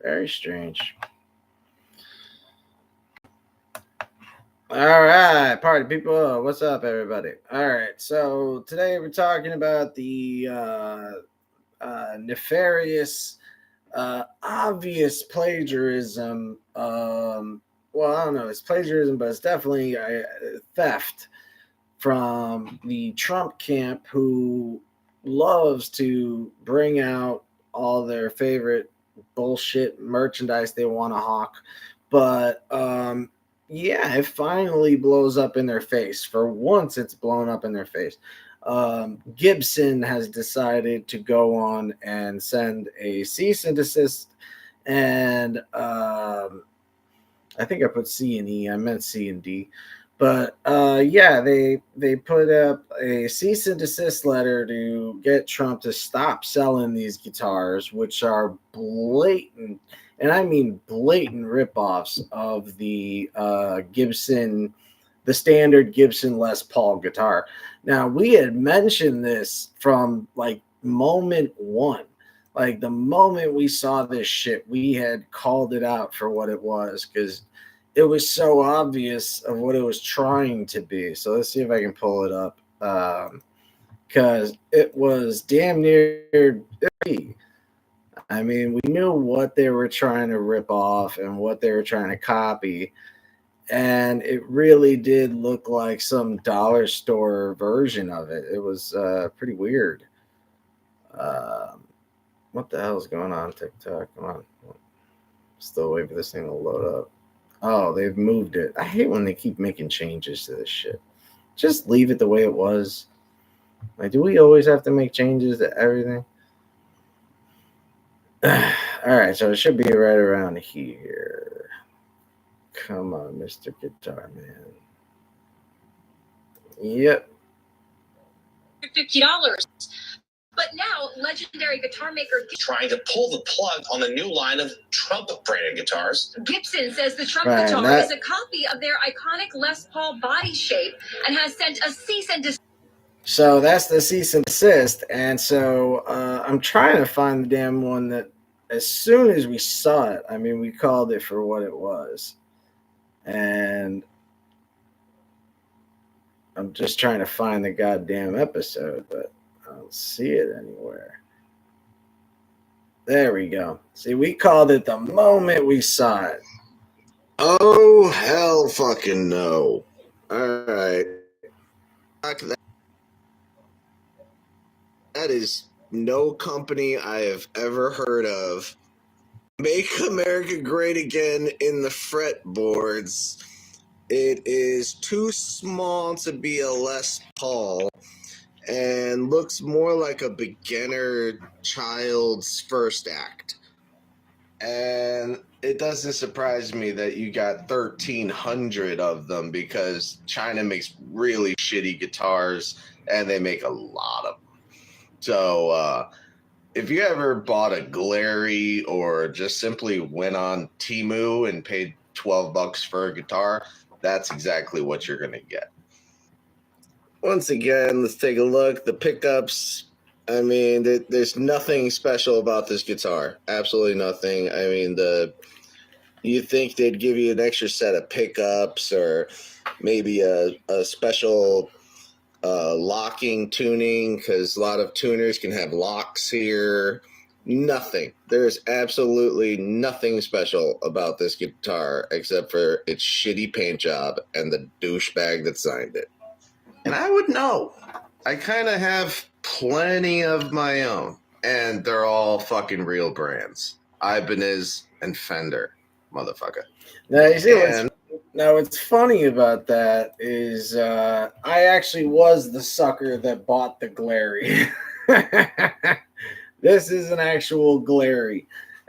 Very strange. All right, party people. What's up, everybody? All right, so today we're talking about the nefarious, obvious plagiarism. Well, I don't know, it's plagiarism, but it's definitely theft from the Trump camp, who loves to bring out all their favorite bullshit merchandise they want to hawk. But yeah, it finally blows up in their face. For once, it's blown up in their face. Gibson has decided to go on and send a cease and desist, and I think I put C and E. I meant C and D. But yeah, they put up a cease and desist letter to get Trump to stop selling these guitars, which are blatant, and I mean blatant ripoffs of the Gibson, the standard Gibson Les Paul guitar. Now, we had mentioned this from like moment one. Like the moment we saw this shit, we had called it out for what it was, because it was so obvious of what it was trying to be. So let's see if I can pull it up, because it was damn near. I mean, we knew what they were trying to rip off and what they were trying to copy, and it really did look like some dollar store version of it. It was pretty weird. What the hell is going on, TikTok? Come on. Still waiting for this thing to load up. Oh, they've moved it. I hate when they keep making changes to this shit. Just leave it the way it was. Like, do we always have to make changes to everything? All right, so it should be right around here. Come on, Mr. Guitar Man. Yep. $50. But now, legendary guitar maker trying to pull the plug on the new line of Trump branded guitars. Gibson says the Trump guitar is a copy of their iconic Les Paul body shape and has sent a cease and desist. So that's the cease and desist. And so I'm trying to find the damn one that, as soon as we saw it, I mean, we called it for what it was. And I'm just trying to find the goddamn episode, but I don't see it anywhere. There we go. See, we called it the moment we saw it. Oh, hell fucking no. All right. That is no company I have ever heard of. Make America Great Again in the fretboards. It is too small to be a Les Paul and looks more like a beginner child's first act. And it doesn't surprise me that you got 1,300 of them, because China makes really shitty guitars and they make a lot of them. So if you ever bought a Glary or just simply went on Temu and paid $12 for a guitar, that's exactly what you're going to get. Once again, let's take a look. The pickups, I mean, there's nothing special about this guitar. Absolutely nothing. I mean, you think they'd give you an extra set of pickups or maybe a special locking tuning, because a lot of tuners can have locks here. Nothing. There's absolutely nothing special about this guitar except for its shitty paint job and the douchebag that signed it. And I would know. I kind of have plenty of my own, and they're all fucking real brands. Ibanez and Fender, motherfucker. Now, you see what's funny about that is I actually was the sucker that bought the Glary. This is an actual Glary.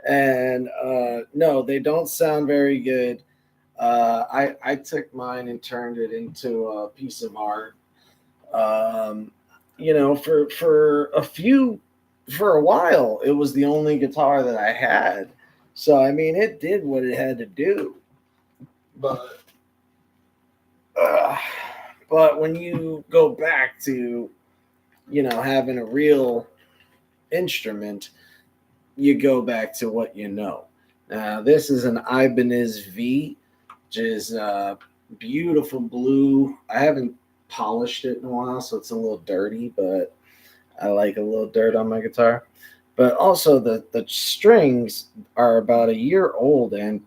And no, they don't sound very good. I took mine and turned it into a piece of art. You know, for a while, it was the only guitar that I had. So, I mean, it did what it had to do. But when you go back to, you know, having a real instrument, you go back to what you know. This is an Ibanez V, which is beautiful blue. I haven't polished it in a while, so it's a little dirty, but I like a little dirt on my guitar. But also the strings are about a year old, and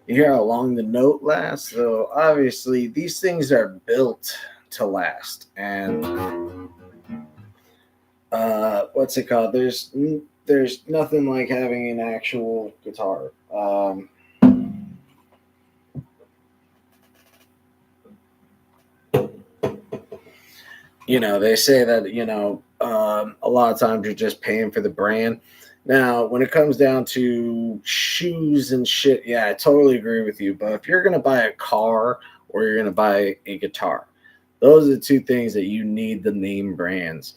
you hear how long the note lasts. So obviously these things are built to last. And what's it called? There's nothing like having an actual guitar. They say that a lot of times you're just paying for the brand. Now, when it comes down to shoes and shit, yeah, I totally agree with you. But if you're gonna buy a car or you're gonna buy a guitar, those are the two things that you need the name brands.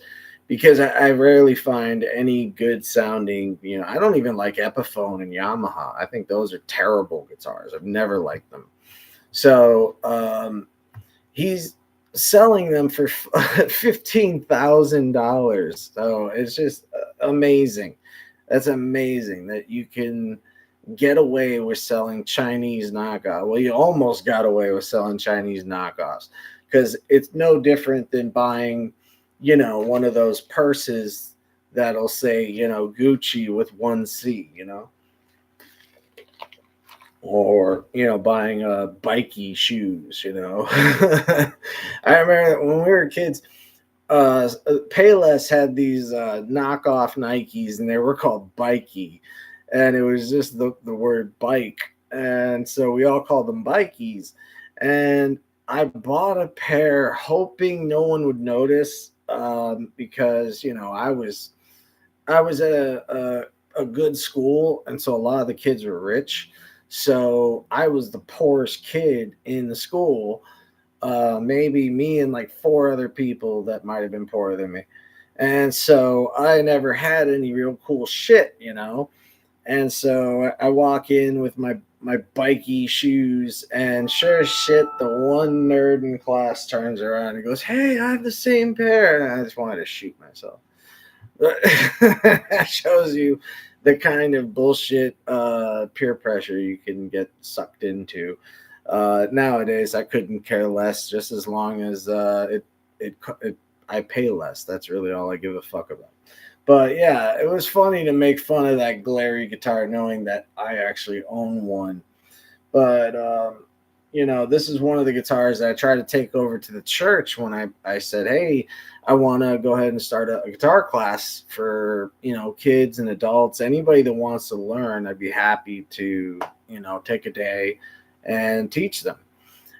Because I rarely find any good sounding, I don't even like Epiphone and Yamaha. I think those are terrible guitars. I've never liked them. So he's selling them for $15,000. So it's just amazing. That's amazing that you can get away with selling Chinese knockoffs. Well, you almost got away with selling Chinese knockoffs because it's no different than buying, one of those purses that'll say, Gucci with one C, or buying bikey shoes. I remember when we were kids, Payless had these knockoff Nikes, and they were called bikey, and it was just the word bike, and so we all called them bikies. And I bought a pair hoping no one would notice, because I was at a good school, and so a lot of the kids were rich. So I was the poorest kid in the school. Maybe me and like four other people that might have been poorer than me. And so I never had any real cool shit. And so I walk in with my bikey shoes, and sure as shit, the one nerd in class turns around and goes, "Hey, I have the same pair." And I just wanted to shoot myself. That shows you the kind of bullshit peer pressure you can get sucked into. Nowadays, I couldn't care less, just as long as I pay less. That's really all I give a fuck about. But yeah, it was funny to make fun of that glary guitar, knowing that I actually own one. But this is one of the guitars that I tried to take over to the church when I said, "Hey, I want to go ahead and start a guitar class for kids and adults. Anybody that wants to learn, I'd be happy to take a day and teach them."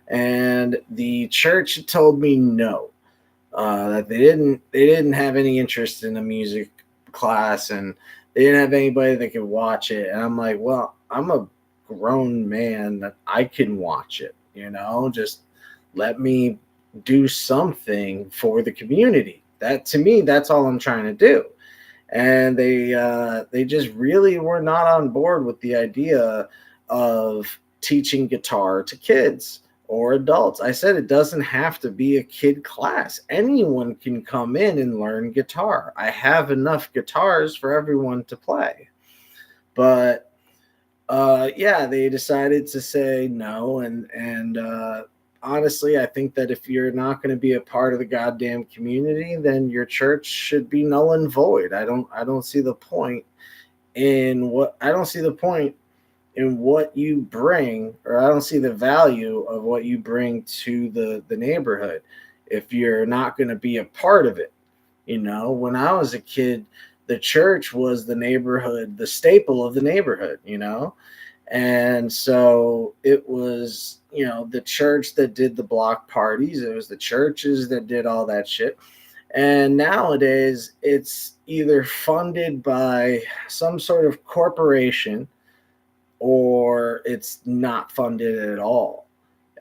And the church told me no, that they didn't have any interest in a music class, and they didn't have anybody that could watch it. And I'm like, well, I'm a grown man that I can watch it. Just let me do something for the community. That, to me, that's all I'm trying to do. And they just really were not on board with the idea of teaching guitar to kids or adults. I said it doesn't have to be a kid class. Anyone can come in and learn guitar. I have enough guitars for everyone to play. But yeah, they decided to say no, and honestly, I think that if you're not going to be a part of the goddamn community, then your church should be null and void. I don't see the point in what you bring, or I don't see the value of what you bring to the neighborhood if you're not going to be a part of it. When I was a kid, the church was the neighborhood, the staple of the neighborhood, and so it was, the church that did the block parties. It was the churches that did all that shit. And nowadays, it's either funded by some sort of corporation or it's not funded at all.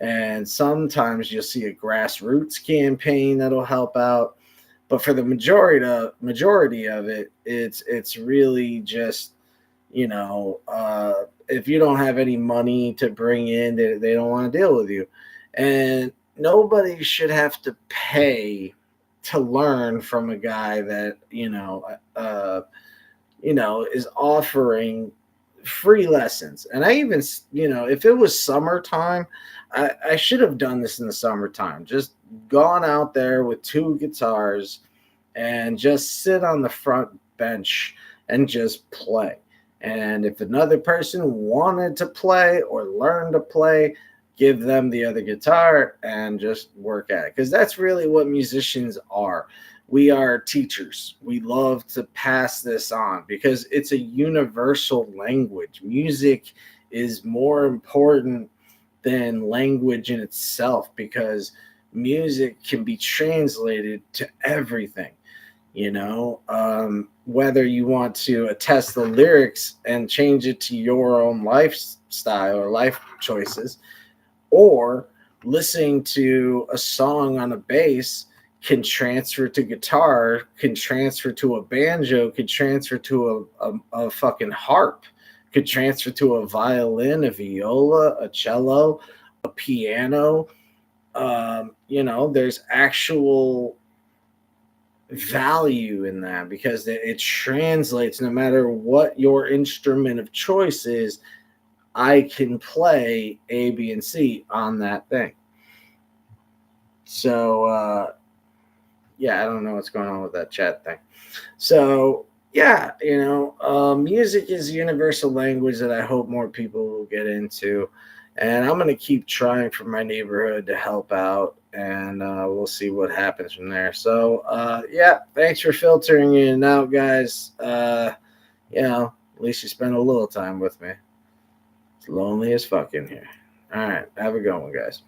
And sometimes you'll see a grassroots campaign that'll help out. But for the majority of it, it's really just, if you don't have any money to bring in, they don't want to deal with you. And nobody should have to pay to learn from a guy that is offering free lessons. And I even, if it was summertime, I should have done this in the summertime. Just gone out there with 2 guitars and just sit on the front bench and just play. And if another person wanted to play or learn to play, give them the other guitar and just work at it. Because that's really what musicians are. We are teachers. We love to pass this on because it's a universal language. Music is more important than language in itself because music can be translated to everything. Whether you want to attest the lyrics and change it to your own lifestyle or life choices, or listening to a song on a bass can transfer to guitar, can transfer to a banjo, could transfer to a fucking harp, could transfer to a violin, a viola, a cello, a piano. There's actual value in that because it translates. No matter what your instrument of choice is, I can play A, B, and C on that thing. So I don't know what's going on with that chat thing. So music is a universal language that I hope more people will get into. And I'm going to keep trying for my neighborhood to help out. And we'll see what happens from there. So, thanks for filtering in and out, guys. At least you spent a little time with me. It's lonely as fuck in here. All right. Have a good one, guys.